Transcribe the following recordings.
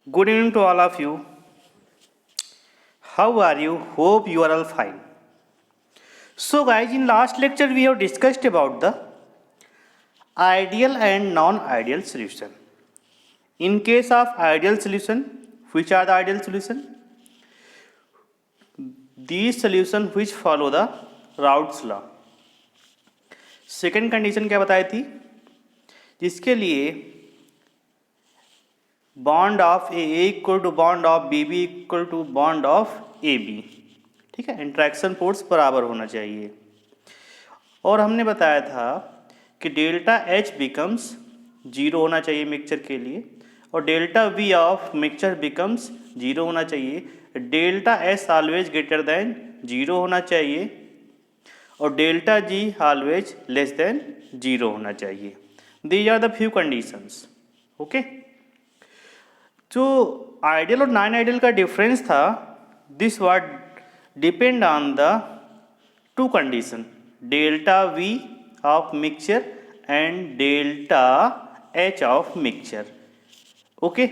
Good evening to all of you. How are you? Hope you are all fine. So guys, in last lecture we have discussed about the ideal and non-ideal solution. In case of ideal solution, which are the ideal solution? These solution which follow the Raoult's law. Second condition क्या बताई थी? जिसके लिए bond of A equal to bond of B B equal to bond of A B, ठीक है, interaction force बराबर होना चाहिए। और हमने बताया था कि डेल्टा एच बिकम्स जीरो होना चाहिए मिक्सचर के लिए, और delta V of mixture becomes zero होना चाहिए, delta S always greater than zero होना चाहिए, और delta G always less than zero होना चाहिए। These are the few conditions. Okay, जो आइडियल और नॉन आइडियल का डिफरेंस था, this what depend on the two condition, delta V of mixture and delta H of mixture. Okay,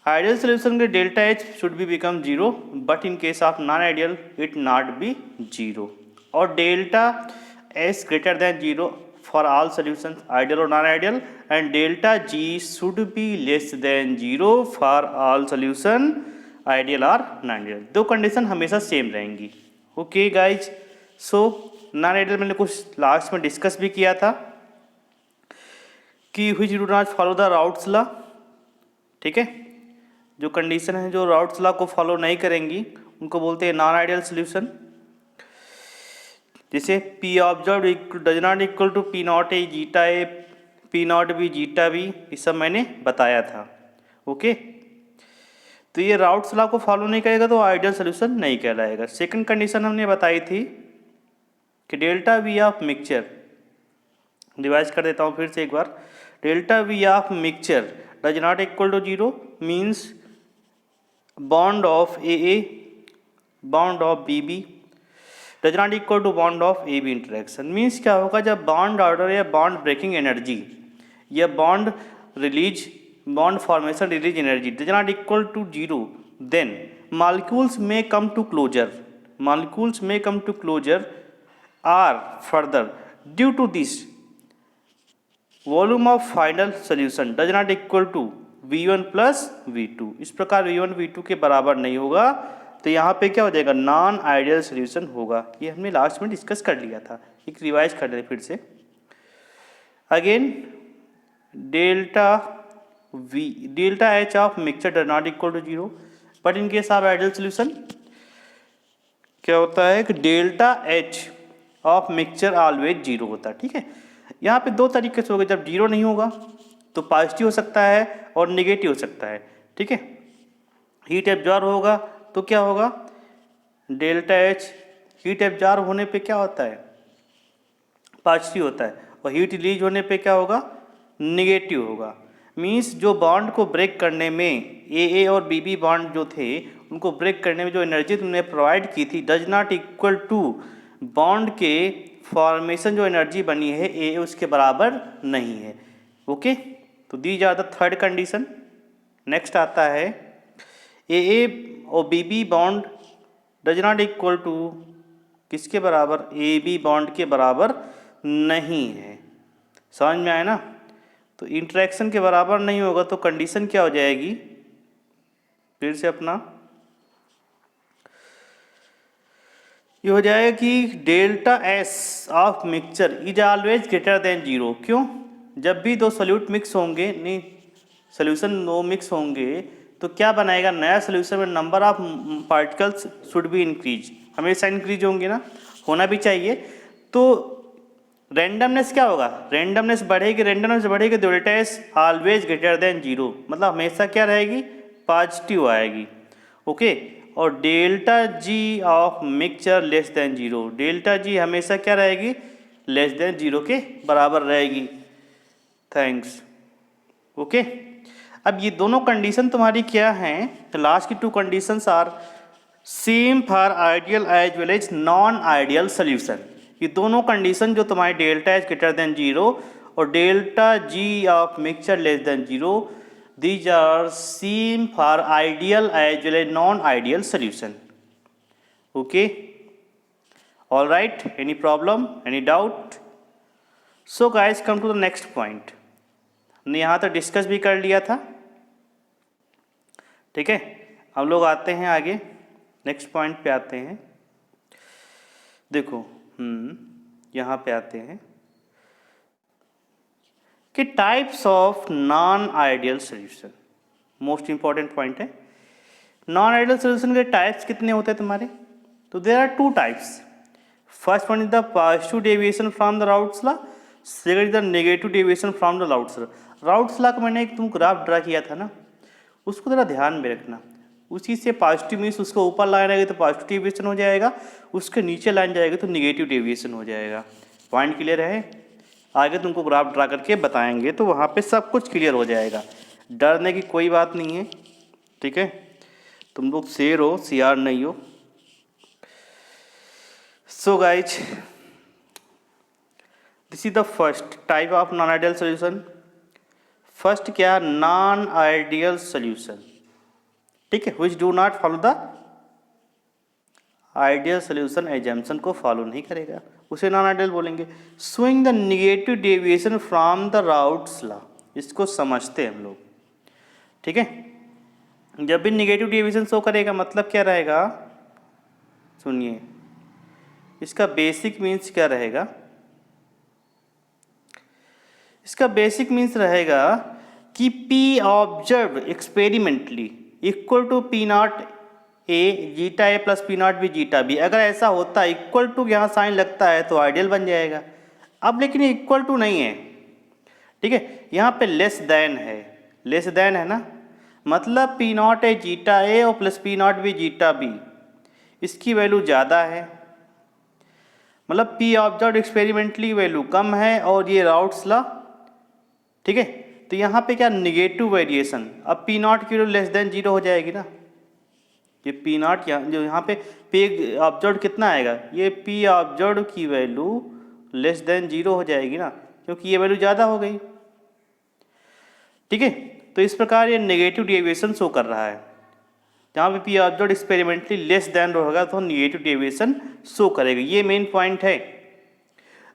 ideal solution के delta H should be become zero, but in case of non ideal it not be zero, और delta S greater than zero for all solutions ideal or non-ideal, and delta g should be less than 0 for all solution ideal or non-ideal। दो condition हमेशा same रहेंगी। Okay guys, so non ideal मैंने कुछ last में discuss भी किया था कि which do not follow the Raoult's law, ठीक है, जो कंडीशन है जो राउट्स लॉ को फॉलो नहीं करेंगी उनको बोलते हैं नॉन आइडियल सोल्यूशन। जैसे P observe does not equal to P not A zeta A, P not B zeta B, ये सब मैंने बताया था। ओके, तो ये राउट्स लॉ को फॉलो नहीं करेगा तो आइडियल सोल्यूशन नहीं कहलाएगा। सेकंड कंडीशन हमने बताई थी कि delta V of mixture, revise कर देता हूँ फिर से एक बार, delta V of mixture does not equal to zero means bond of A bond of B B does not equal to bond of A B interaction. Means क्या होगा, जब बॉन्ड ऑर्डर या बॉन्ड ब्रेकिंग एनर्जी या bond formation release energy does not equal to zero, then molecules में come to closer or further due to this volume of final solution does not equal to V1 plus V2। इस प्रकार V1 V2 के बराबर नहीं होगा, तो यहाँ पे क्या हो जाएगा, नॉन आइडियल सोल्यूशन होगा। ये हमने लास्ट में डिस्कस कर लिया था, एक रिवाइज कर लेते फिर से। Again delta H of mixture does not equal to zero, but in case of ideal solution क्या होता है कि delta H of mixture always zero होता है। ठीक है, यहाँ पे दो तरीके से होगा, जब जीरो नहीं होगा तो पॉजिटिव हो सकता है और निगेटिव हो सकता है। ठीक है, हीट एब्जॉर्ब होगा तो क्या होगा, डेल्टा एच हीट एब्जॉर्ब होने पे क्या होता है, पॉजिटिव होता है, और हीट रिलीज होने पे क्या होगा, निगेटिव होगा। मींस जो बॉन्ड को ब्रेक करने में ए और बी बॉन्ड जो थे उनको ब्रेक करने में जो एनर्जी तुमने प्रोवाइड की थी does not equal to bond के फॉर्मेशन जो एनर्जी बनी है ए उसके बराबर नहीं है। ओके, तो these are the third condition. Next आता है ए और B bond does not equal to किसके बराबर, ए बी बॉन्ड के बराबर नहीं है। समझ में आया ना, तो इंटरेक्शन के बराबर नहीं होगा तो कंडीशन क्या हो जाएगी, फिर से अपना ये हो जाएगा कि delta S of mixture is always greater than zero. क्यों, जब भी दो सोल्यूट मिक्स होंगे, नहीं सोल्यूशन दो मिक्स होंगे तो क्या बनाएगा, नया सोल्यूशन में number of particles should be increase, हमेशा इंक्रीज होंगे ना, होना भी चाहिए। तो रेंडमनेस क्या होगा, रेंडमनेस बढ़ेगी तो delta S always greater than zero, मतलब हमेशा क्या रहेगी, पॉजिटिव आएगी। ओके, और delta G of mixture less than zero, delta G हमेशा क्या रहेगी, लेस देन जीरो के बराबर रहेगी। थैंक्स। ओके, अब ये दोनों कंडीशन तुम्हारी क्या हैं, तो लास्ट की two conditions are same for ideal as well as non ideal solution. ये दोनों कंडीशन जो तुम्हारी delta H greater than zero और delta G of mixture less than zero, these are same for ideal as well as non-ideal solution. Okay, all right, any problem, any doubt? So guys, come to the next point. हमने यहाँ तक discuss भी कर लिया था, ठीक है। हम लोग आते हैं आगे, नेक्स्ट पॉइंट पे आते हैं। देखो यहाँ पे आते हैं कि types of non ideal solution, most important point है। नॉन आइडियल सॉल्यूशन के टाइप्स कितने होते हैं तुम्हारे? तो there are two types. First one is the positive deviation from the Raoult's law, second is the negative deviation from the Raoult's law. Raoult's law का मैंने एक तुम ग्राफ ड्रा किया था ना, उसको ज़रा ध्यान में रखना। उसी से पॉजिटिव मीन्स उसको ऊपर लाइन आएगी तो पॉजिटिव डेविएशन हो जाएगा, उसके नीचे लाइन जाएगी तो नेगेटिव डेविएशन हो जाएगा। पॉइंट क्लियर है? आगे तुमको ग्राफ ड्रा करके बताएंगे तो वहाँ पे सब कुछ क्लियर हो जाएगा, डरने की कोई बात नहीं है, ठीक है। तुम लोग शेर हो, सियार नहीं हो। So guys, this is the first type of non ideal solution. First क्या? नॉन आइडियल सोल्यूशन, ठीक है, which do not follow the ideal solution assumption को फॉलो नहीं करेगा, उसे नॉन आइडियल बोलेंगे। Showing the negative deviation from the Raoult's law, इसको समझते हैं हम लोग, ठीक है। जब भी नेगेटिव डेविएशन शो करेगा मतलब क्या रहेगा? सुनिए, इसका बेसिक मीन्स क्या रहेगा? इसका बेसिक मीन्स रहेगा कि P observe experimentally equal to P not A zeta A plus P not B zeta B. अगर ऐसा होता है, इक्वल टू यहाँ साइन लगता है तो आइडियल बन जाएगा। अब लेकिन ये इक्वल टू नहीं है, ठीक है, यहाँ पे लेस देन है, लेस देन है ना, मतलब P not A zeta A और plus P not B zeta B, इसकी वैल्यू ज़्यादा है, मतलब P ऑब्जर्व एक्सपेरिमेंटली वैल्यू कम है और ये राउट्स लॉ, ठीक है। तो यहाँ पे क्या? Negative variation. अब P नॉट की वैल्यू लेस देन जीरो हो जाएगी ना, ये P नॉट जो यहाँ पे P ऑब्जर्व कितना आएगा? ये P ऑब्जर्व की वैल्यू लेस देन जीरो हो जाएगी ना, क्योंकि ये वैल्यू ज़्यादा हो गई, ठीक है। तो इस प्रकार ये नेगेटिव डेविएशन शो कर रहा है। जहाँ पे P observe experimentally less than होगा तो नेगेटिव डेविएशन शो करेगा, ये मेन पॉइंट है।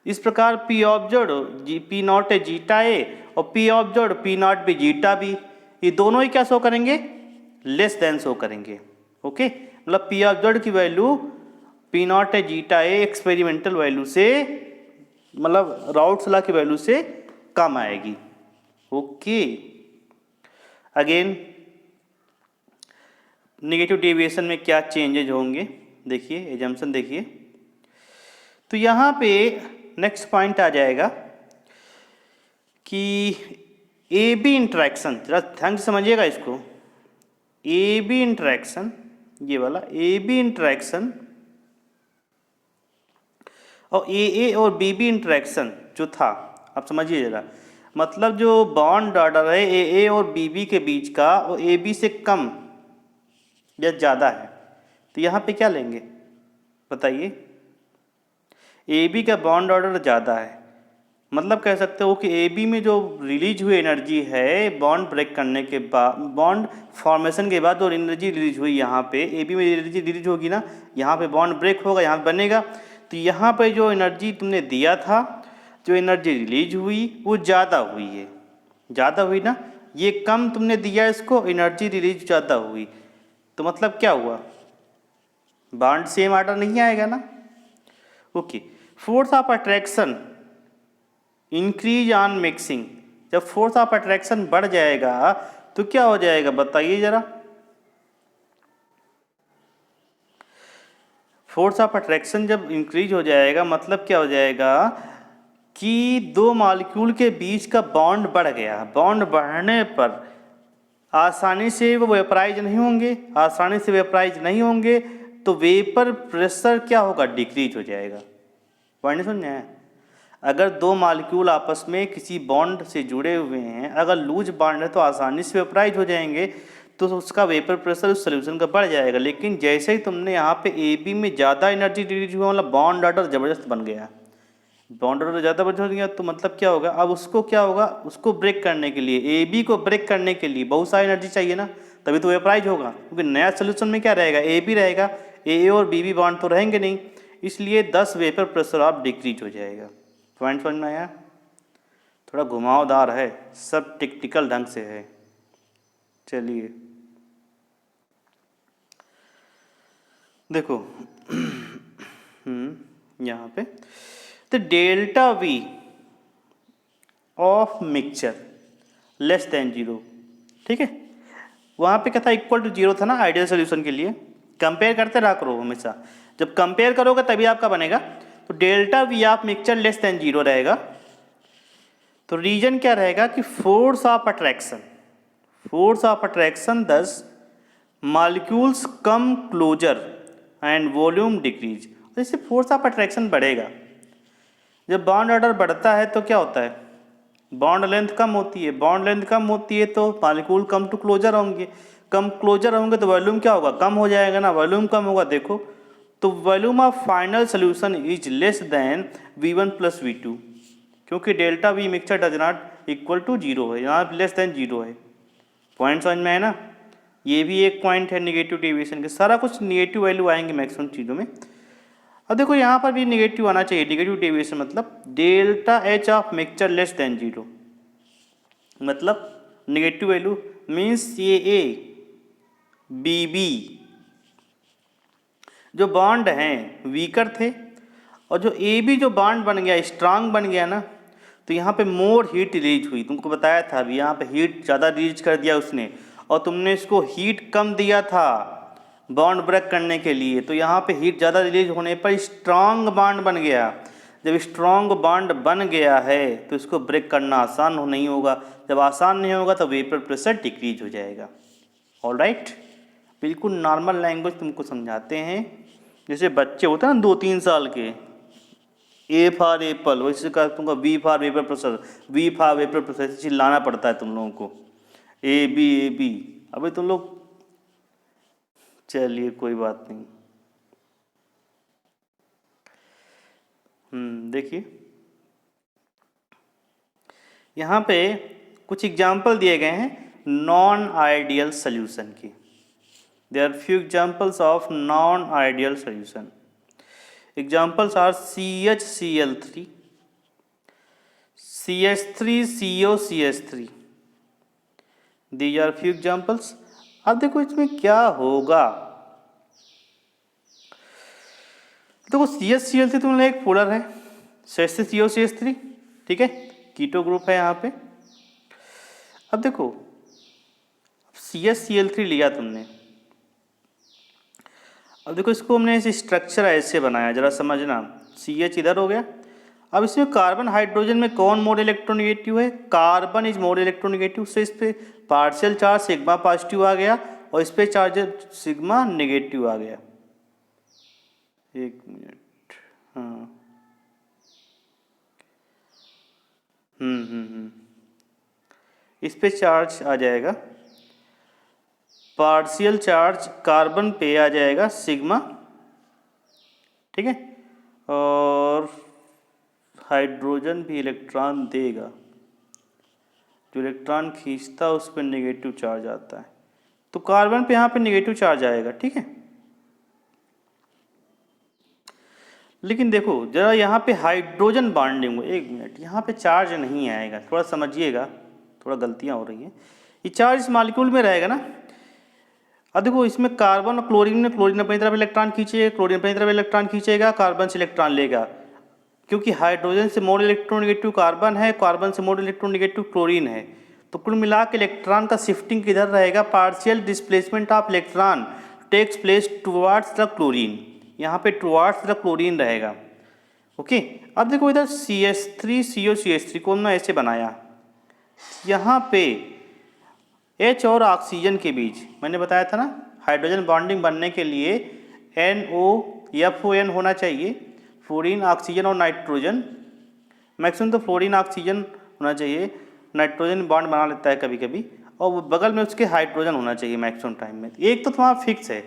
इस प्रकार P ऑब्जर्व P नॉट है जीटा ए और P observe P not B zeta B, ये दोनों ही क्या शो करेंगे? लेस देन शो करेंगे, ओके। मतलब P ऑब्जर्व की वैल्यू P नॉट है जीटा ए एक्सपेरिमेंटल वैल्यू से, मतलब राउट्स लॉ की वैल्यू से कम आएगी, ओके। अगेन नेगेटिव डेविएशन में क्या चेंजेज होंगे देखिए, एजम्पशन देखिए। तो यहाँ पे नेक्स्ट पॉइंट आ जाएगा कि ए बी इंट्रैक्शन, जरा ध्यान से समझिएगा इसको। ए बी इंट्रैक्शन, ये वाला ए बी इंट्रैक्शन और ए और बी बी इंट्रैक्शन जो था, आप समझिए जरा, मतलब जो बॉन्ड ऑर्डर है ए और बी बी के बीच का, वो ए बी से कम या ज़्यादा है। तो यहाँ पे क्या लेंगे बताइए? ए बी का बॉन्ड ऑर्डर ज़्यादा है, मतलब कह सकते हो कि ए बी में जो रिलीज हुई एनर्जी है बॉन्ड ब्रेक करने के बाद, बॉन्ड फॉर्मेशन के बाद जो एनर्जी रिलीज हुई, यहाँ पे ए बी में एनर्जी रिलीज होगी ना, यहाँ पे बॉन्ड ब्रेक होगा, यहाँ बनेगा। तो यहाँ पे जो एनर्जी तुमने दिया था, जो एनर्जी रिलीज हुई वो ज़्यादा हुई है, ज़्यादा हुई ना, ये कम तुमने दिया इसको, एनर्जी रिलीज ज़्यादा हुई, तो मतलब क्या हुआ? बॉन्ड सेम ऑर्डर नहीं आएगा ना, okay. Force of attraction increase on mixing, जब फोर्स ऑफ अट्रैक्शन बढ़ जाएगा तो क्या हो जाएगा बताइए जरा? फोर्स ऑफ अट्रैक्शन जब इंक्रीज हो जाएगा मतलब क्या हो जाएगा कि दो मॉलिक्यूल के बीच का बॉन्ड बढ़ गया। बॉन्ड बढ़ने पर आसानी से वो वेपराइज नहीं होंगे, आसानी से वेपराइज नहीं होंगे तो वेपर प्रेशर क्या होगा? डिक्रीज हो जाएगा। पॉइंट सुनना है, अगर दो मॉलिक्यूल आपस में किसी बॉन्ड से जुड़े हुए हैं, अगर लूज बॉन्ड है तो आसानी से वेपराइज हो जाएंगे, तो उसका वेपर प्रेशर उस सोल्यूशन का बढ़ जाएगा। लेकिन जैसे ही तुमने यहाँ पे ए बी में ज़्यादा एनर्जी रिलीज हुआ, मतलब बॉन्ड ऑर्डर ज़बरदस्त बन गया, बॉन्ड ऑर्डर ज़्यादा बढ़ गया तो मतलब क्या होगा, अब उसको क्या होगा, उसको ब्रेक करने के लिए, ए बी को ब्रेक करने के लिए बहुत सारी एनर्जी चाहिए ना, तभी तो वेपराइज होगा। क्योंकि नया सोल्यूशन में क्या रहेगा, ए बी रहेगा, ए और बी बॉन्ड तो रहेंगे नहीं, इसलिए 10 वेपर प्रेशर ऑफ डिक्रीज हो जाएगा। पॉइंट समझ में आया? थोड़ा घुमावदार है, सब टेक्निकल ढंग से है। चलिए देखो यहाँ पे तो delta V of mixture less then 0, ठीक है। वहाँ पे क्या था, इक्वल टू 0 था ना आइडियल सोल्यूशन के लिए। कंपेयर करते रहा करो हमेशा, जब कंपेयर करोगे तभी आपका बनेगा। तो delta V of mixture less then 0 रहेगा। तो रीजन क्या रहेगा कि force of attraction, force of attraction 10, molecules come closer and volume decrease. जैसे फोर्स ऑफ अट्रैक्शन बढ़ेगा, जब बॉन्ड ऑर्डर बढ़ता है तो क्या होता है, बॉन्ड लेंथ कम होती है, बॉन्ड लेंथ कम होती है तो मॉलिक्यूल कम टू क्लोजर होंगे, कम क्लोजर होंगे तो वॉल्यूम क्या होगा, कम हो जाएगा ना, वॉल्यूम कम होगा। देखो तो volume of final solution is less than V1 plus V2, क्योंकि delta V mixture does not equal to 0 है, यहाँ लेस देन 0 है। पॉइंट समझ में है ना? ये भी एक पॉइंट है निगेटिव डेविएशन के, सारा कुछ निगेटिव वैल्यू आएंगे मैक्सिमम चीज़ों में। अब देखो यहाँ पर भी निगेटिव आना चाहिए, निगेटिव डेविएशन मतलब delta H of mixture less then 0, मतलब निगेटिव वैल्यू मीन्स ये ए बी बी जो बॉन्ड हैं वीकर थे, और जो ए बी जो बॉन्ड बन गया स्ट्रांग बन गया ना, तो यहाँ पे मोर हीट रिलीज हुई। तुमको बताया था अभी, यहाँ पे हीट ज़्यादा रिलीज कर दिया उसने, और तुमने इसको हीट कम दिया था बॉन्ड ब्रेक करने के लिए, तो यहाँ पे हीट ज़्यादा रिलीज होने पर स्ट्रांग बॉन्ड बन गया। जब स्ट्रांग बॉन्ड बन गया है तो इसको ब्रेक करना आसान नहीं होगा, जब आसान नहीं होगा तो वेपर प्रेशर डिक्रीज हो जाएगा। ऑलराइट, बिल्कुल नॉर्मल लैंग्वेज तुमको समझाते हैं, जैसे बच्चे होते हैं ना 2-3 साल के, ए फॉर एप्पल, वैसे का तुमको B for vapour pressure, V for vapour pressure, ऐसे चिल्लाना पड़ता है तुम लोगों को, ए बी। अभी तुम लोग, चलिए कोई बात नहीं। देखिए यहाँ पे कुछ एग्जाम्पल दिए गए हैं नॉन आइडियल सोल्यूशन की। There are few examples of non ideal solution. Examples are CHCl3, CH3CO CH3. These are few examples. अब देखो इसमें क्या होगा, देखो CHCl3 तुमने एक पोलर है, CH3CO CH3, ठीक है, कीटो ग्रुप है यहाँ पे। अब देखो CHCl3 लिया तुमने, अब देखो इसको हमने इस स्ट्रक्चर ऐसे बनाया, जरा समझना। CH इधर हो गया, अब इसमें कार्बन हाइड्रोजन में कौन मोर इलेक्ट्रोनेगेटिव है, कार्बन इज मोर इलेक्ट्रोनेगेटिव, से इस पे पार्शियल चार्ज सिग्मा पॉजिटिव आ गया और इस पे चार्ज सिग्मा नेगेटिव आ गया। एक मिनट, हाँ इस पे चार्ज आ जाएगा, पार्शियल चार्ज कार्बन पे आ जाएगा सिग्मा, ठीक है, और हाइड्रोजन भी इलेक्ट्रॉन देगा, जो इलेक्ट्रॉन खींचता है उस पर नेगेटिव चार्ज आता है, तो कार्बन पे यहाँ पे नेगेटिव चार्ज आएगा, ठीक है। लेकिन देखो जरा यहाँ पे हाइड्रोजन बॉन्डिंग, एक मिनट, यहाँ पे चार्ज नहीं आएगा, थोड़ा समझिएगा, थोड़ा गलतियाँ हो रही हैं। ये चार्ज इस मॉलिक्यूल में रहेगा ना। अब देखो इसमें कार्बन और क्लोरीन में, क्लोरीन अपनी तरफ इलेक्ट्रॉन खींचेगा, क्लोरीन अपनी तरफ इलेक्ट्रॉन खींचेगा, कार्बन से इलेक्ट्रॉन लेगा, क्योंकि हाइड्रोजन से मोर इलेक्ट्रोनेगेटिव कार्बन है, कार्बन से मोर इलेक्ट्रोनेगेटिव क्लोरीन है, तो कुल मिला के इलेक्ट्रॉन का शिफ्टिंग किधर रहेगा, partial displacement of electron takes place towards the chlorine, यहाँ पे टुवार्ड्स द क्लोरीन रहेगा। ओके, अब देखो इधर CH3CO CH3 को हमने ऐसे बनाया, यहाँ पे H और ऑक्सीजन के बीच मैंने बताया था ना, हाइड्रोजन बॉन्डिंग बनने के लिए NOFON होना चाहिए, फ्लोरीन ऑक्सीजन और नाइट्रोजन, मैक्सिमम तो फ्लोरीन ऑक्सीजन होना चाहिए, नाइट्रोजन बॉन्ड बना लेता है कभी कभी, और बगल में उसके हाइड्रोजन होना चाहिए मैक्सिमम टाइम में। एक तो तुम्हारा फिक्स है,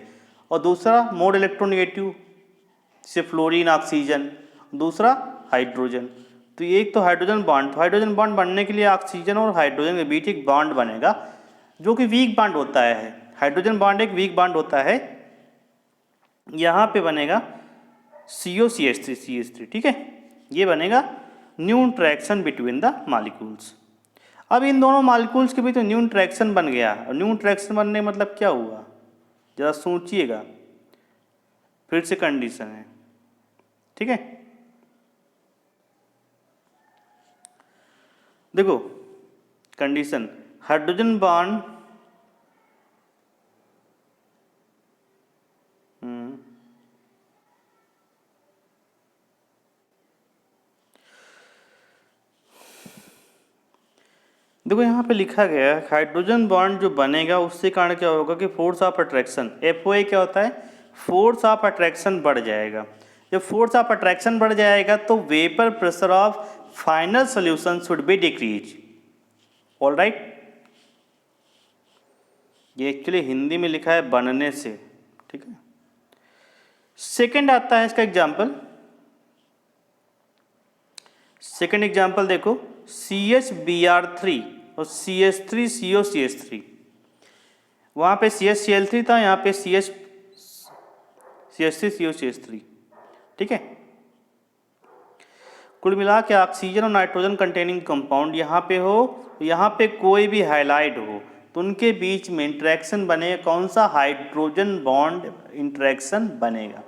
और दूसरा मोर इलेक्ट्रोनेगेटिव से फ्लोरीन ऑक्सीजन, दूसरा हाइड्रोजन, तो एक तो हाइड्रोजन बॉन्ड, तो हाइड्रोजन बॉन्ड बनने के लिए ऑक्सीजन और हाइड्रोजन के बीच एक बॉन्ड बनेगा जो कि वीक बॉन्ड होता है। हाइड्रोजन बॉन्ड एक वीक बॉन्ड होता है, यहाँ पे बनेगा COCH3 ठीक है, ये बनेगा new interaction between the molecules. अब इन दोनों मॉलिक्यूल्स के बीच न्यू इंटरेक्शन बन गया, और न्यू इंटरेक्शन बनने का मतलब क्या हुआ, जरा सोचिएगा, फिर से कंडीशन है, ठीक है। देखो कंडीशन, हाइड्रोजन बॉन्ड देखो यहाँ पे लिखा गया है हाइड्रोजन बॉन्ड जो बनेगा उससे कारण क्या होगा कि फोर्स ऑफ अट्रैक्शन, FOA क्या होता है, फोर्स ऑफ अट्रैक्शन बढ़ जाएगा। जब फोर्स ऑफ अट्रैक्शन बढ़ जाएगा तो vapour pressure of final solution should be decrease. All right, ये एक्चुअली हिंदी में लिखा है बनने से, ठीक है। सेकंड आता है इसका एग्जाम्पल, सेकंड एग्जाम्पल देखो, CHBr3 और CH3COCH3, वहाँ पे CHCl3 था, यहाँ पे CH3COCH3, ठीक है। कुल मिला के ऑक्सीजन और नाइट्रोजन कंटेनिंग कंपाउंड यहाँ पे हो, यहाँ पे कोई भी हाइलाइट हो तो उनके बीच में इंटरेक्शन बनेगा, कौन सा, हाइड्रोजन बॉन्ड इंटरेक्शन बनेगा।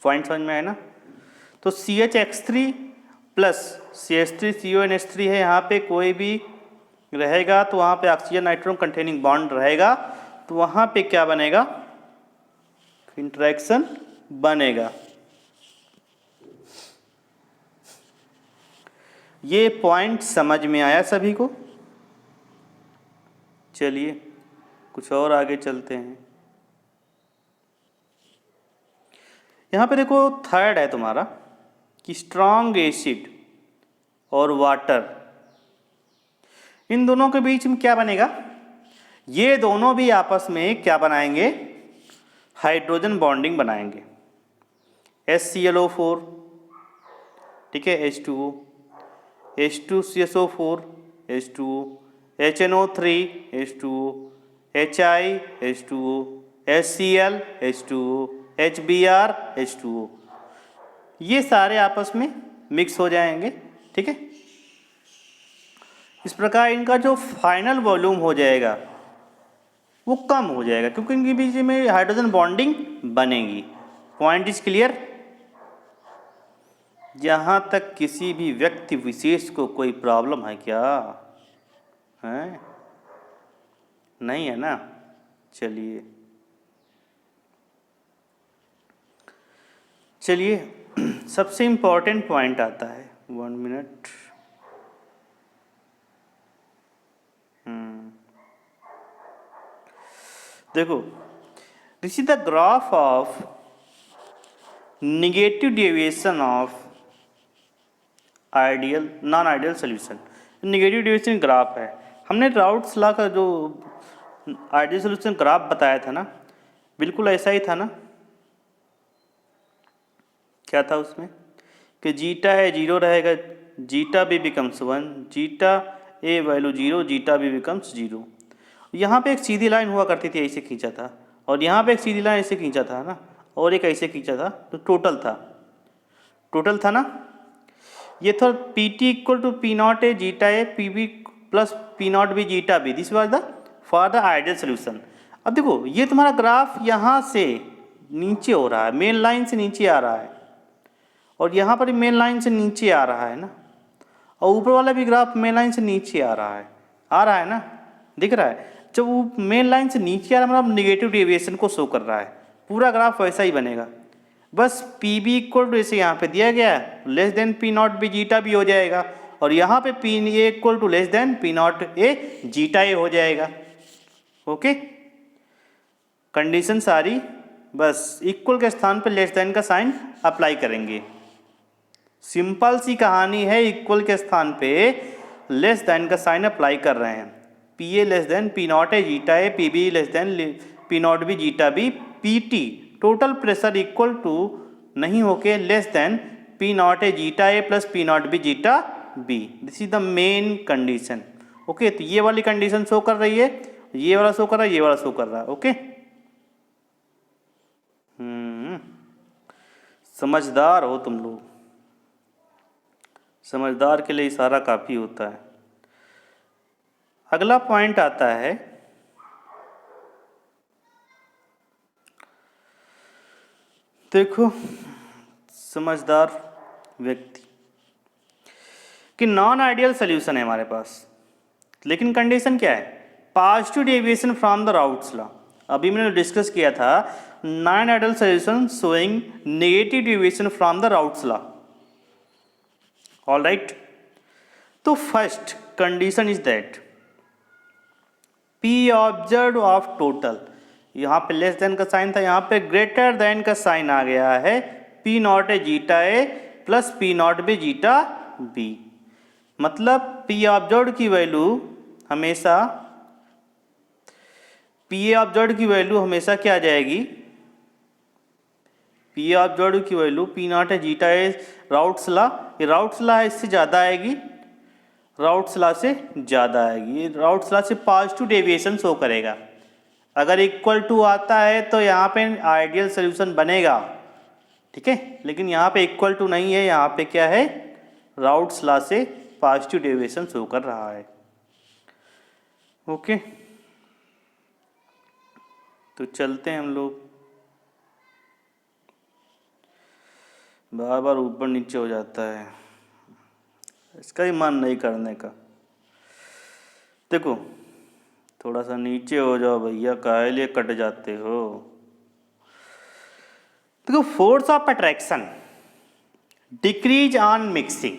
पॉइंट समझ में आया ना। तो CHX3 प्लस CH3CONH3 है, यहाँ पे कोई भी रहेगा तो वहाँ पे ऑक्सीजन नाइट्रोजन कंटेनिंग बॉन्ड रहेगा, तो वहाँ पे क्या बनेगा, इंटरेक्शन बनेगा। ये पॉइंट समझ में आया सभी को। चलिए कुछ और आगे चलते हैं। यहाँ पे देखो थर्ड है तुम्हारा कि स्ट्रॉन्ग एसिड और वाटर, इन दोनों के बीच में क्या बनेगा, ये दोनों भी आपस में क्या बनाएंगे, हाइड्रोजन बॉन्डिंग बनाएंगे। HClO4, ठीक है, H2O, H2CSO4, H2O, HNO3, H2O, HI, H2O, HCl, H2O, HBr, H2O, ये सारे आपस में मिक्स हो जाएंगे, ठीक है। इस प्रकार इनका जो फाइनल वॉल्यूम हो जाएगा वो कम हो जाएगा, क्योंकि इनके बीच में हाइड्रोजन बॉन्डिंग बनेगी। Point is clear. जहाँ तक किसी भी व्यक्ति विशेष को कोई प्रॉब्लम है क्या, है नहीं है ना। चलिए सबसे इम्पोर्टेंट पॉइंट आता है, 1 मिनट। देखो, this is the graph of negative deviation of ideal non ideal solution. Negative deviation graph है। हमने राउट्स लॉ का जो आइडियल सोल्यूशन ग्राफ बताया था ना, बिल्कुल ऐसा ही था ना। क्या था उसमें कि जीटा ए 0 रहेगा, जीटा बी बिकम्स 1, जीटा ए वैल्यू 0, जीटा बी बिकम्स 0। यहाँ पे एक सीधी लाइन हुआ करती थी, ऐसे खींचा था, और यहाँ पे एक सीधी लाइन ऐसे खींचा था ना, और एक ऐसे खींचा था, तो टोटल था ना। ये था PT equal to P0 A zeta A PB plus P0 B zeta B, this was the for the ideal solution. अब देखो ये तुम्हारा ग्राफ यहाँ से नीचे हो रहा है, मेन लाइन से नीचे आ रहा है, और यहाँ पर मेन लाइन से नीचे आ रहा है ना, और ऊपर वाला भी ग्राफ मेन लाइन से नीचे आ रहा है ना, दिख रहा है। जब वो मेन लाइन से नीचे आ रहा है मतलब निगेटिव डेविएशन को शो कर रहा है। पूरा ग्राफ वैसा ही बनेगा, बस PB इक्वल टू जैसे यहाँ पे दिया गया है less than P0 B zeta भी हो जाएगा, और यहाँ पे PA equal to less than P0 A zeta A हो जाएगा। ओके, कंडीशन सारी, बस इक्वल के स्थान पे लेस देन का साइन अप्लाई करेंगे। सिंपल सी कहानी है, इक्वल के स्थान पे लेस देन का साइन अप्लाई कर रहे हैं। PA less than P0 A zeta A, PB less than P0 B zeta B, PT total pressure equal to नहीं होके less than P not A zeta A plus P not B zeta B. This is the main condition. Okay, तो ये वाली condition show कर रही है, ये वाला शो कर रहा है, ये वाला शो कर रहा है। ओके, समझदार हो तुम लोग, समझदार के लिए इशारा काफी होता है। अगला पॉइंट आता है देखो, समझदार व्यक्ति कि नॉन आइडियल सोल्यूशन है हमारे पास, लेकिन कंडीशन क्या है, positive deviation from the Raoult's law. अभी मैंने डिस्कस किया था non ideal solution showing negative deviation from the Raoult's law. All right, तो first condition is that P observe of total, यहाँ पे लेस देन का साइन था, यहाँ पे ग्रेटर देन का साइन आ गया है, P not A zeta A plus P not B zeta B. मतलब पी ऑब्जर्व की वैल्यू हमेशा, पी ऑब्जर्व की वैल्यू हमेशा क्या आ जाएगी, पी ऑब्जर्व की value P not A zeta A routes law, ये राउट्स लॉ है इससे ज़्यादा आएगी, राउट्स लॉ से ज़्यादा आएगी, ये राउट्स लॉ से पॉजिटिव डेविएशन शो करेगा। अगर इक्वल टू आता है तो यहाँ पे आइडियल सोल्यूशन बनेगा, ठीक है, लेकिन यहाँ पे इक्वल टू नहीं है, यहाँ पे क्या है, राउट्स लॉ से पॉजिटिव डेविएशन शो कर रहा है। ओके, तो चलते हैं हम लोग, बार बार ऊपर नीचे हो जाता है, इसका ही मन नहीं करने का। देखो थोड़ा सा नीचे हो जाओ भैया, काहे लिए कट जाते हो। देखो force of attraction decrease on mixing,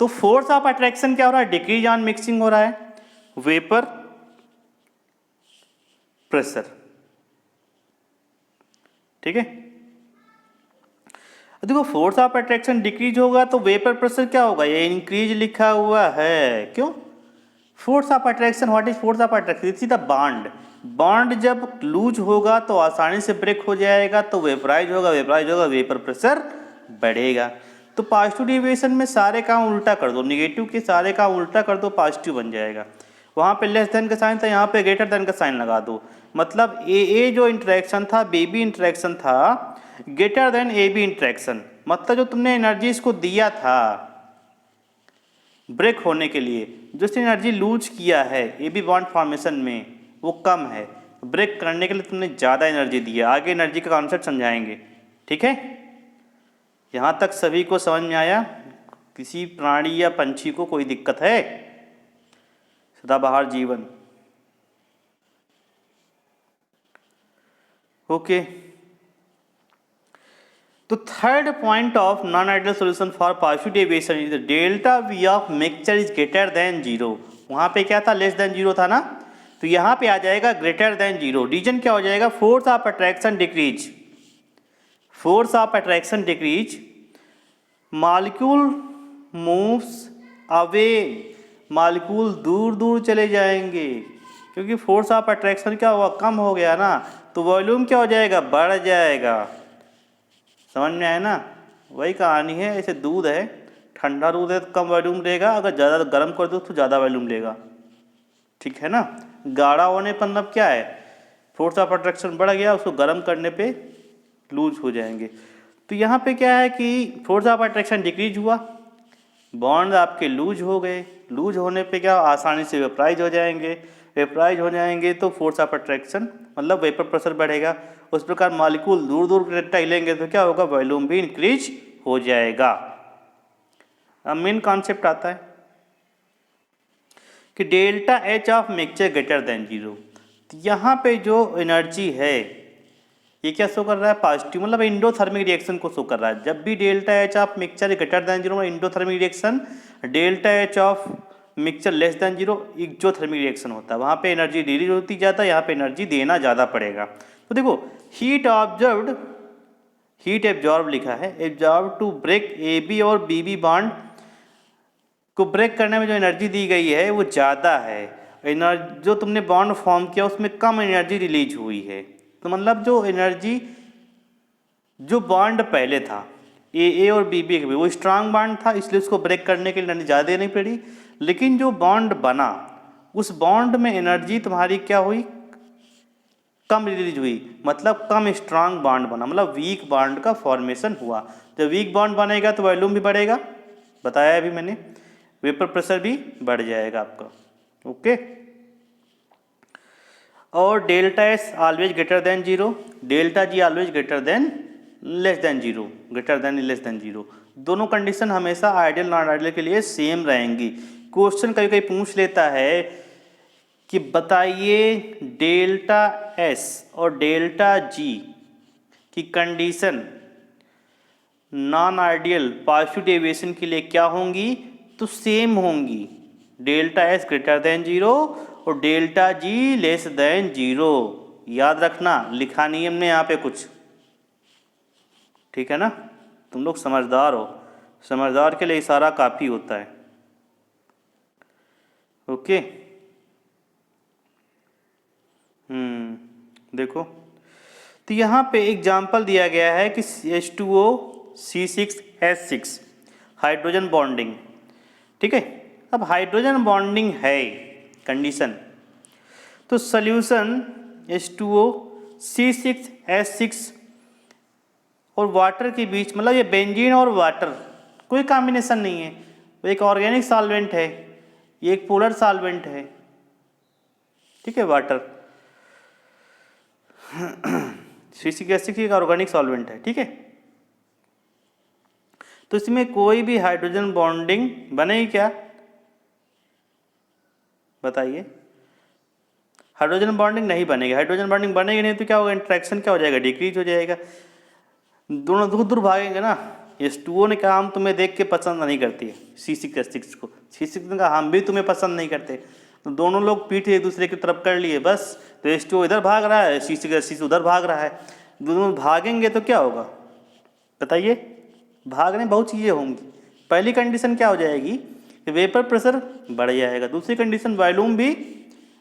तो फोर्स ऑफ अट्रैक्शन क्या हो रहा है, डिक्रीज ऑन मिक्सिंग हो रहा है, वेपर प्रेशर, ठीक है। देखो फोर्स ऑफ अट्रैक्शन डिक्रीज होगा तो वेपर प्रेशर क्या होगा, ये इंक्रीज लिखा हुआ है, क्यों, force of attraction, what is force of attraction, it's the bond, bond जब लूज होगा तो आसानी से ब्रेक हो जाएगा, तो वेपराइज होगा, वेपराइज होगा, वेपर प्रेशर बढ़ेगा। तो पॉजिटिव डेविएशन में सारे काम उल्टा कर दो, निगेटिव के सारे काम उल्टा कर दो, पॉजिटिव बन जाएगा। वहाँ पे लेस देन का साइन था, यहाँ पे ग्रेटर देन का साइन लगा दो, मतलब ए जो इंटरेक्शन था, बी इंटरेक्शन था, ग्रेटर देन ए बी इंटरेक्शन, मतलब जो तुमने एनर्जी इसको दिया था ब्रेक होने के लिए, जो एनर्जी लूज किया है ए बी बॉन्ड फॉर्मेशन में वो कम है, ब्रेक करने के लिए तुमने ज़्यादा एनर्जी दिया। आगे एनर्जी का कॉन्सेप्ट समझाएंगे, ठीक है। यहाँ तक सभी को समझ में आया, किसी प्राणी या पंछी को कोई दिक्कत है, सदाबहार जीवन। ओके, तो third point of non ideal solution for positive deviation is the delta V of mixture is greater than zero. वहाँ पे क्या था, लेस देन जीरो था ना, तो यहाँ पे आ जाएगा ग्रेटर देन जीरो। रीजन क्या हो जाएगा, force of attraction decrease, force of attraction decrease, molecule moves away, molecule दूर दूर चले जाएंगे, क्योंकि फोर्स ऑफ अट्रैक्शन क्या हुआ, कम हो गया ना, तो वॉल्यूम क्या हो जाएगा, बढ़ जाएगा। समझ में आया ना, वही कहानी है, ऐसे दूध है, ठंडा दूध है तो कम वॉल्यूम लेगा, अगर ज़्यादा गर्म कर दो तो ज़्यादा वॉल्यूम लेगा, ठीक है ना। गाढ़ा होने पर मतलब क्या है, फोर्स ऑफ अट्रैक्शन बढ़ गया, उसको गर्म करने पे लूज हो जाएंगे। तो यहाँ पे क्या है कि फोर्स ऑफ अट्रैक्शन डिक्रीज हुआ, बॉन्ड आपके लूज हो गए, लूज होने पे क्या आसानी से वेपराइज हो जाएंगे, वेपराइज हो जाएंगे तो फोर्स ऑफ अट्रैक्शन मतलब वेपर प्रेशर बढ़ेगा। उस प्रकार मॉलिक्यूल दूर दूर टहलेंगे तो क्या होगा, वॉल्यूम भी इंक्रीज हो जाएगा। अब मेन कॉन्सेप्ट आता है कि delta H of mixture greater than zero. यहाँ पे जो एनर्जी है ये क्या शो कर रहा है, पॉजिटिव, मतलब इंडोथर्मिक रिएक्शन को शो कर रहा है। जब भी delta H of mixture greater than zero endothermic reaction, delta H of mixture less than zero exothermic reaction होता है, वहाँ पे एनर्जी रिलीज होती ज़्यादा, यहाँ पे एनर्जी देना ज़्यादा पड़ेगा। तो देखो हीट ऑब्जर्व्ड, हीट एब्जॉर्ब लिखा है, absorb to break A B और बी बी बॉन्ड को ब्रेक करने में जो एनर्जी दी गई है वो ज़्यादा है, एनर्जी जो तुमने बॉन्ड फॉर्म किया उसमें कम एनर्जी रिलीज हुई है। तो मतलब जो एनर्जी, जो बॉन्ड पहले था ए और बी वो स्ट्रांग बॉन्ड था, इसलिए उसको ब्रेक करने के लिए एनर्जी ज़्यादा देनी पड़ी। लेकिन जो बॉन्ड बना उस बॉन्ड में एनर्जी तुम्हारी क्या हुई, कम रिलीज हुई, मतलब कम स्ट्रांग बॉन्ड बना, मतलब वीक बॉन्ड का फॉर्मेशन हुआ। जब वीक बॉन्ड बनेगा तो वॉल्यूम भी बढ़ेगा, बताया अभी मैंने, वेपर प्रेशर भी बढ़ जाएगा आपका। ओके, और delta S always greater than zero, delta G always greater than less than zero, greater than less than zero. दोनों कंडीशन हमेशा आइडियल नॉन आइडियल के लिए सेम रहेंगी। क्वेश्चन कभी कभी पूछ लेता है कि बताइए डेल्टा एस और डेल्टा जी की condition non ideal positive deviation के लिए क्या होंगी, तो सेम होंगी, delta S greater than zero और delta G less than zero. याद रखना, लिखा नहीं हमने यहाँ पे कुछ, ठीक है ना, तुम लोग समझदार हो, समझदार के लिए इशारा काफ़ी होता है। ओके, देखो तो यहाँ पे एग्जाम्पल दिया गया है कि H2O C6H6 हाइड्रोजन बॉन्डिंग, ठीक है। अब हाइड्रोजन बॉन्डिंग है कंडीशन, तो सॉल्यूशन H2O C6H6 और वाटर के बीच, मतलब ये बेंजीन और वाटर कोई कॉम्बिनेशन नहीं है, वो एक ऑर्गेनिक सॉल्वेंट है, ये एक पोलर सॉल्वेंट है, ठीक है, वाटर C6H6 एक ऑर्गेनिक सॉल्वेंट है, ठीक है। तो इसमें कोई भी हाइड्रोजन बॉन्डिंग बनेगी क्या, बताइए। हाइड्रोजन बॉन्डिंग नहीं बनेगी, हाइड्रोजन बॉन्डिंग बनेगी नहीं तो क्या होगा, इंट्रैक्शन क्या हो जाएगा, डिक्रीज हो जाएगा, दोनों दूर दूर भागेंगे ना। H2O ने कहा हम तुम्हें देख के पसंद नहीं करती है C6H6 को, C6 ने कहा हम भी तुम्हें पसंद नहीं करते, तो दोनों लोग पीठ एक दूसरे की तरफ कर लिए बस, तो H2O इधर भाग रहा है, C6H6 उधर भाग रहा है, दोनों भागेंगे तो क्या होगा बताइए, भागने बहुत चीज़ें होंगी। पहली कंडीशन क्या हो जाएगी कि वेपर प्रेशर बढ़ जाएगा, दूसरी कंडीशन वॉल्यूम भी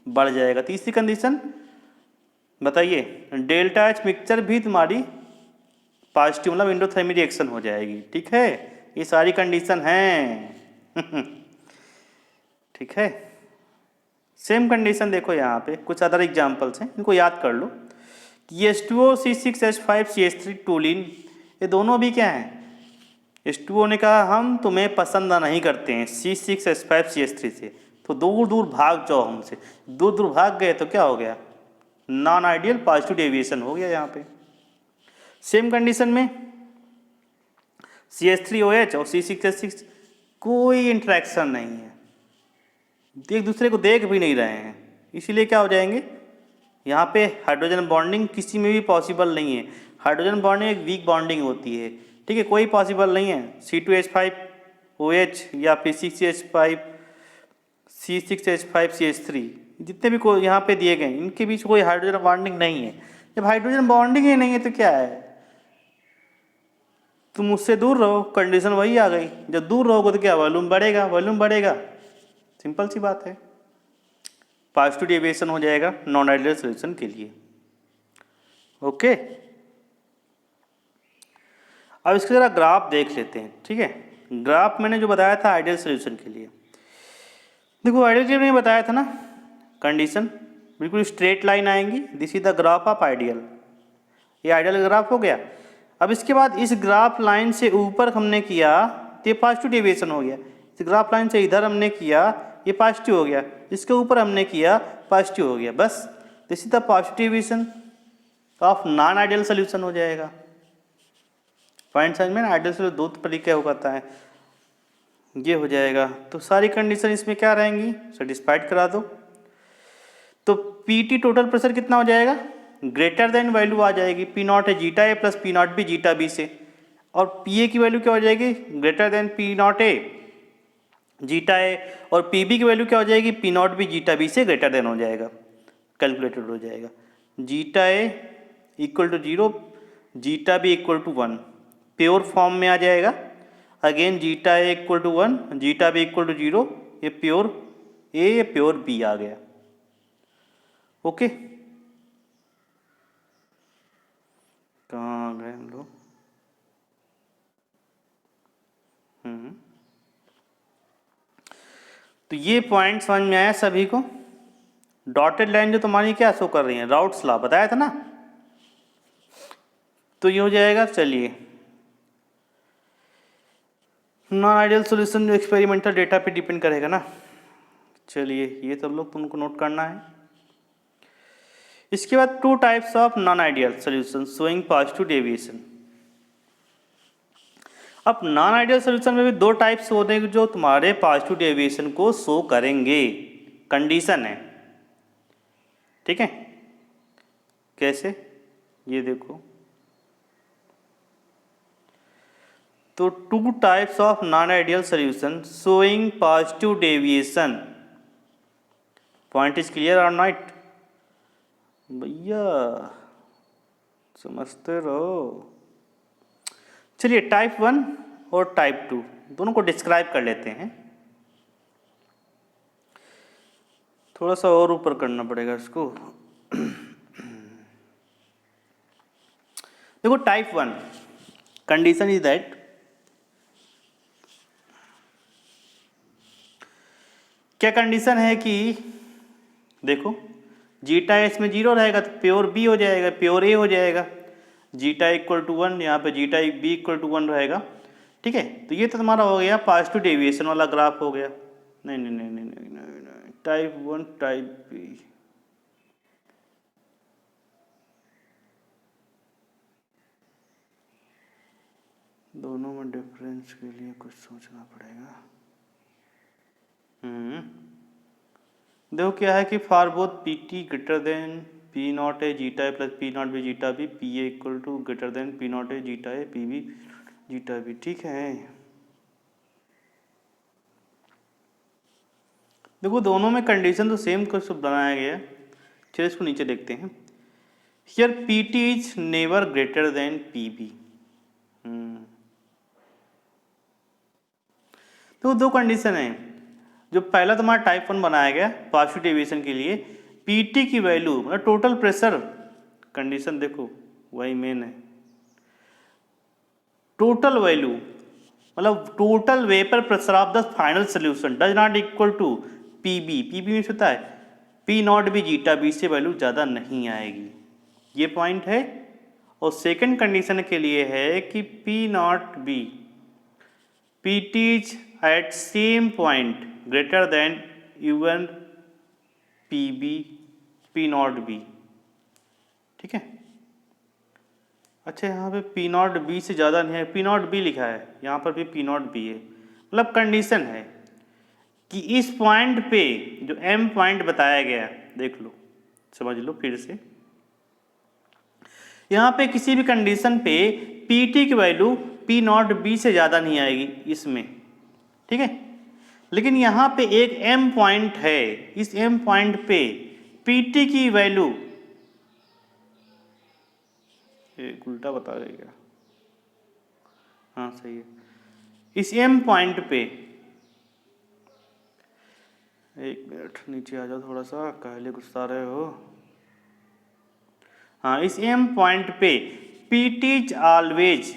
बढ़ जाएगा, तीसरी कंडीशन बताइए डेल्टा एच मिक्सचर भी तुम्हारी पॉजिटिव, मतलब एंडोथर्मिक रिएक्शन हो जाएगी, ठीक है। ये सारी कंडीशन हैं ठीक है। सेम कंडीशन देखो यहाँ पे कुछ अदर एग्जांपल्स हैं, इनको याद कर लो। H2O C6H5 CH3 टोलिन, ये दोनों भी क्या हैं, H2O ने कहा हम तुम्हें पसंद नहीं करते हैं C6H5 CH3 से, तो दूर दूर भाग जाओ हमसे, दूर दूर भाग गए तो क्या हो गया, नॉन आइडियल पॉजिटिव डेविएशन हो गया यहाँ पे। सेम कंडीशन में CH3OH और C6H6 कोई इंटरेक्शन नहीं है, एक दूसरे को देख भी नहीं रहे हैं, इसीलिए क्या हो जाएंगे यहाँ पे, हाइड्रोजन बॉन्डिंग किसी में भी पॉसिबल नहीं है। हाइड्रोजन बॉन्डिंग एक वीक बॉन्डिंग होती है, ठीक है, कोई पॉसिबल नहीं है C2H5OH या फिर C6H5CH3 जितने भी कोई यहाँ पे दिए गए इनके बीच कोई हाइड्रोजन बॉन्डिंग नहीं है। जब हाइड्रोजन बॉन्डिंग ही नहीं है तो क्या है, तुम उससे दूर रहो, कंडीशन वही आ गई, जब दूर रहोगे तो क्या वॉल्यूम बढ़ेगा, वॉल्यूम बढ़ेगा, सिंपल सी बात है, पॉजिटिव डेविएशन हो जाएगा नॉन आइडियल सॉल्यूशन के लिए। ओके, अब इसका जरा ग्राफ देख लेते हैं, ठीक है। ग्राफ मैंने जो बताया था आइडियल सॉल्यूशन के लिए, देखो आइडियल के लिए मैंने बताया था ना, कंडीशन बिल्कुल स्ट्रेट लाइन आएंगी, this is the graph of ideal, ये आइडियल ग्राफ हो गया। अब इसके बाद इस ग्राफ लाइन से ऊपर हमने किया तो ये पॉजिटिव डेविएशन हो गया, इस ग्राफ लाइन से इधर हमने किया ये पॉजिटिव हो गया, इसके ऊपर हमने किया पॉजिटिव हो गया, बस this is the positive deviation of non ideal solution हो जाएगा। पॉइंट समझ में, आइडियल सोल्यूशन दो तरीके हो जाता है, ये हो जाएगा। तो सारी कंडीशन इसमें क्या रहेंगी, सेटिस्फाइड करा दो। तो पीटी टोटल प्रेशर कितना हो जाएगा, ग्रेटर देन वैल्यू आ जाएगी, पी नॉट है zeta A plus P not B zeta B से, और पी ए की वैल्यू क्या हो जाएगी, greater than P not A zeta A, और पी बी की वैल्यू क्या हो जाएगी, P not B zeta B से ग्रेटर देन हो जाएगा, कैलकुलेटेड हो जाएगा। Zeta A equal to 0, zeta B equal to 1, pure form में आ जाएगा। Again zeta A equal to 1, zeta B equal to 0, ये प्योर ए या प्योर बी आ गया। ओके, कहाँ गए हम लोग, तो ये पॉइंट समझ में आया सभी को। डॉटेड लाइन जो तुम्हारी क्या शो कर रही है, राउट्स लॉ बताया था ना, तो ये हो जाएगा। चलिए, नॉन आइडियल सॉल्यूशन जो एक्सपेरिमेंटल डेटा पे डिपेंड करेगा ना। चलिए, ये सब लोग तुमको नोट करना है। इसके बाद two types of non ideal solution showing positive deviation. अब नॉन आइडियल सॉल्यूशन में भी दो टाइप्स होते हैं जो तुम्हारे पॉजिटिव डेविएशन को शो करेंगे, कंडीशन है, ठीक है। कैसे, ये देखो, तो two types of non ideal solution showing positive deviation. Point is clear और नॉट भैया, समझते रहो। चलिए, टाइप 1 और टाइप 2 दोनों को डिस्क्राइब कर लेते हैं। थोड़ा सा और ऊपर करना पड़ेगा इसको। देखो, टाइप 1 कंडीशन इज दैट क्या कंडीशन है कि देखो, जीटा एस में 0 रहेगा तो प्योर बी हो जाएगा, प्योर ए हो जाएगा। जीटा इक्वल टू 1, यहाँ पे जीटा बी इक्वल टू 1 रहेगा, ठीक है। तो ये तो तुम्हारा हो गया पॉजिटिव डेविएशन वाला ग्राफ हो गया। नहीं नहीं नहीं नहीं नहीं, नहीं, नहीं। टाइप 1 टाइप बी, दोनों में डिफरेंस के लिए कुछ सोचना पड़ेगा। देखो क्या है कि for both P T greater than P not A zeta A plus P not B zeta B, P A equal to greater than P not A zeta A P B zeta B, ठीक है। देखो, दोनों में condition तो same कुछ बनाया गया है। चलिए इसको नीचे देखते हैं। Here P T is never greater than P B. तो दो कंडीशन है। जो पहला तुम्हारा टाइप 1 बनाया गया पॉजिटिव डेविएशन के लिए, पीटी की वैल्यू मतलब टोटल प्रेशर, कंडीशन देखो वही मेन है। टोटल वैल्यू मतलब total vapour pressure of the final solution does not equal to PB. PB में होता है P not B zeta B से वैल्यू ज़्यादा नहीं आएगी, ये पॉइंट है। और सेकंड कंडीशन के लिए है कि P not B P T is at same point greater than even P B P not B, ठीक है। अच्छा, यहाँ पे पी नॉट बी से ज़्यादा नहीं है, पी नॉट बी लिखा है, यहाँ पर भी पी नॉट बी है। मतलब कंडीशन है कि इस पॉइंट पे जो एम पॉइंट बताया गया, देख लो समझ लो फिर से, यहाँ पे किसी भी कंडीशन पे पी टी की वैल्यू पी नॉट बी से ज़्यादा नहीं आएगी इसमें, ठीक है। लेकिन यहाँ पे एक एम पॉइंट है, इस एम पॉइंट पे पी टी की वैल्यू, एक उल्टा बता देगा, हाँ सही है, इस एम पॉइंट पे, एक मिनट नीचे आ जाओ थोड़ा सा, काहे गुस्सा रहे हो। हाँ, इस एम पॉइंट पे P T is always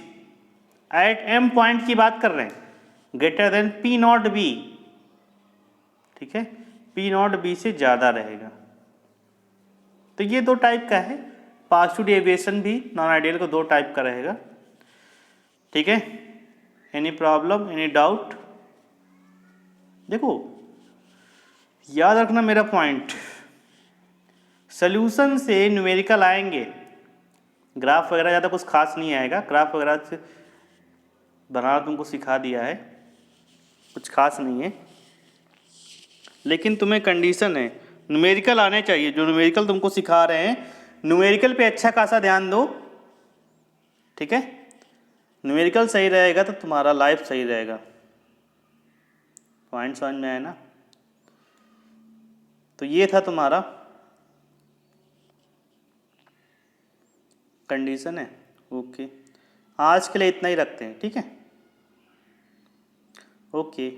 at M point की बात कर रहे हैं greater than P not B, ठीक है, पी नॉट बी से ज़्यादा रहेगा। तो ये दो टाइप का है, पॉजिटिव डेविएशन भी नॉन आइडियल को दो टाइप का रहेगा, ठीक है। Any problem, any doubt? देखो याद रखना मेरा पॉइंट, सॉल्यूशन से न्यूमेरिकल आएंगे, ग्राफ वगैरह ज़्यादा कुछ खास नहीं आएगा, ग्राफ वगैरह से बनाना तुमको सिखा दिया है, कुछ खास नहीं है। लेकिन तुम्हें कंडीशन है न्यूमेरिकल आने चाहिए, जो न्यूमेरिकल तुमको सिखा रहे हैं न्यूमेरिकल पे अच्छा खासा ध्यान दो, ठीक है। न्यूमेरिकल सही रहेगा तो तुम्हारा लाइफ सही रहेगा। पॉइंट समझ में आया ना? तो ये था तुम्हारा कंडीशन है, ओके। आज के लिए इतना ही रखते हैं, ठीक है, ओके।